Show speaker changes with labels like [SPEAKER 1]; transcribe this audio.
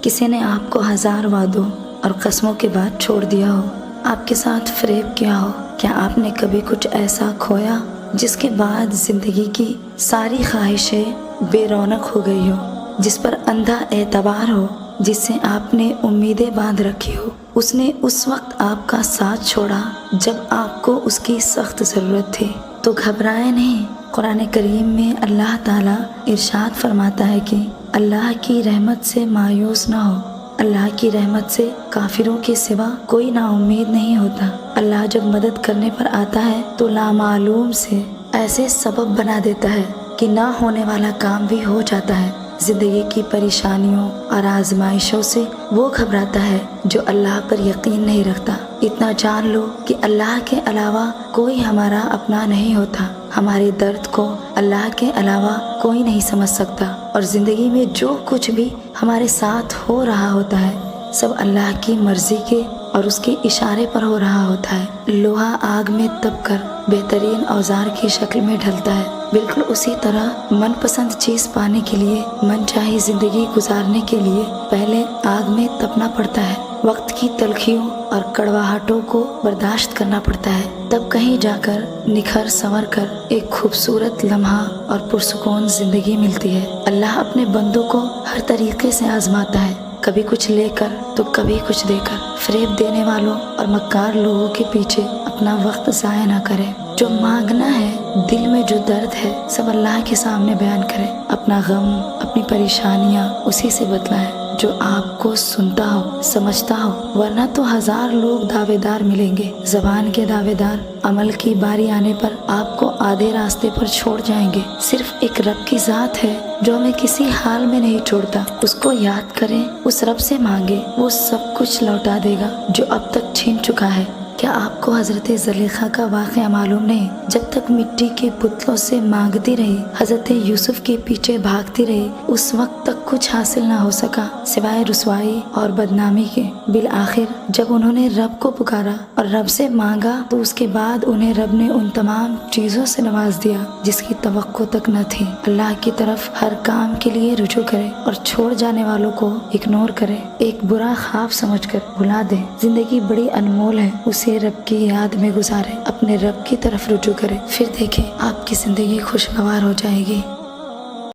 [SPEAKER 1] کسی نے آپ کو 1000 وعدوں اور قسموں کے بعد چھوڑ دیا ہو، آپ کے ساتھ فریب کیا ہو، کیا آپ نے کبھی کچھ ایسا کھویا جس کے بعد زندگی کی ساری خواہشیں بے رونق ہو گئی ہو، جس پر اندھا اعتبار ہو، جس سے آپ نے امیدیں باندھ رکھی ہو؟ اس نے اس وقت آپ کا ساتھ چھوڑا جب آپ کو اس کی سخت ضرورت تھی، تو گھبرائے نہیں۔ قرآن کریم میں اللہ تعالیٰ ارشاد فرماتا ہے کہ اللہ کی رحمت سے مایوس نہ ہو، اللہ کی رحمت سے کافروں کے سوا کوئی نا امید نہیں ہوتا۔ اللہ جب مدد کرنے پر آتا ہے تو لامعلوم سے ایسے سبب بنا دیتا ہے کہ نہ ہونے والا کام بھی ہو جاتا ہے۔ زندگی کی پریشانیوں اور آزمائشوں سے وہ گھبراتا ہے جو اللہ پر یقین نہیں رکھتا۔ اتنا جان لو کہ اللہ کے علاوہ کوئی ہمارا اپنا نہیں ہوتا، ہمارے درد کو اللہ کے علاوہ کوئی نہیں سمجھ سکتا، اور زندگی میں جو کچھ بھی ہمارے ساتھ ہو رہا ہوتا ہے سب اللہ کی مرضی کے اور اس کے اشارے پر ہو رہا ہوتا ہے۔ لوہا آگ میں تپ کر بہترین اوزار کی شکل میں ڈھلتا ہے، بالکل اسی طرح من پسند چیز پانے کے لیے، من چاہی زندگی گزارنے کے لیے پہلے آگ میں تپنا پڑتا ہے، وقت کی تلخیوں اور کڑواہٹوں کو برداشت کرنا پڑتا ہے، تب کہیں جا کر نکھر سنور کر ایک خوبصورت لمحہ اور پرسکون زندگی ملتی ہے۔ اللہ اپنے بندوں کو ہر طریقے سے آزماتا ہے، کبھی کچھ لے کر تو کبھی کچھ دے کر۔ فریب دینے والوں اور مکار لوگوں کے پیچھے اپنا وقت ضائع نہ کرے۔ جو مانگنا ہے، دل میں جو درد ہے، سب اللہ کے سامنے بیان کرے۔ اپنا غم، اپنی پریشانیاں اسی سے بتلائے جو آپ کو سنتا ہو، سمجھتا ہو، ورنہ تو 1000 لوگ دعوے دار ملیں گے، زبان کے دعوے دار، عمل کی باری آنے پر آپ کو آدھے راستے پر چھوڑ جائیں گے۔ صرف ایک رب کی ذات ہے جو ہمیں کسی حال میں نہیں چھوڑتا، اس کو یاد کریں، اس رب سے مانگے، وہ سب کچھ لوٹا دے گا جو اب تک چھین چکا ہے۔ کیا آپ کو حضرت زلیخا کا واقعہ معلوم نہیں؟ جب تک مٹی کے پتلوں سے مانگتی رہی، حضرت یوسف کے پیچھے بھاگتی رہی، اس وقت تک کچھ حاصل نہ ہو سکا سوائے رسوائی اور بدنامی کے۔ بالآخر جب انہوں نے رب کو پکارا اور رب سے مانگا تو اس کے بعد انہیں رب نے ان تمام چیزوں سے نواز دیا جس کی توقع تک نہ تھی۔ اللہ کی طرف ہر کام کے لیے رجوع کرے اور چھوڑ جانے والوں کو اگنور کرے، ایک برا خواب سمجھ کر بھلا دے۔ زندگی بڑی انمول ہے، اسے رب کی یاد میں گزارے، اپنے رب کی طرف رجوع کرے، پھر دیکھیں آپ کی زندگی خوشگوار ہو جائے گی۔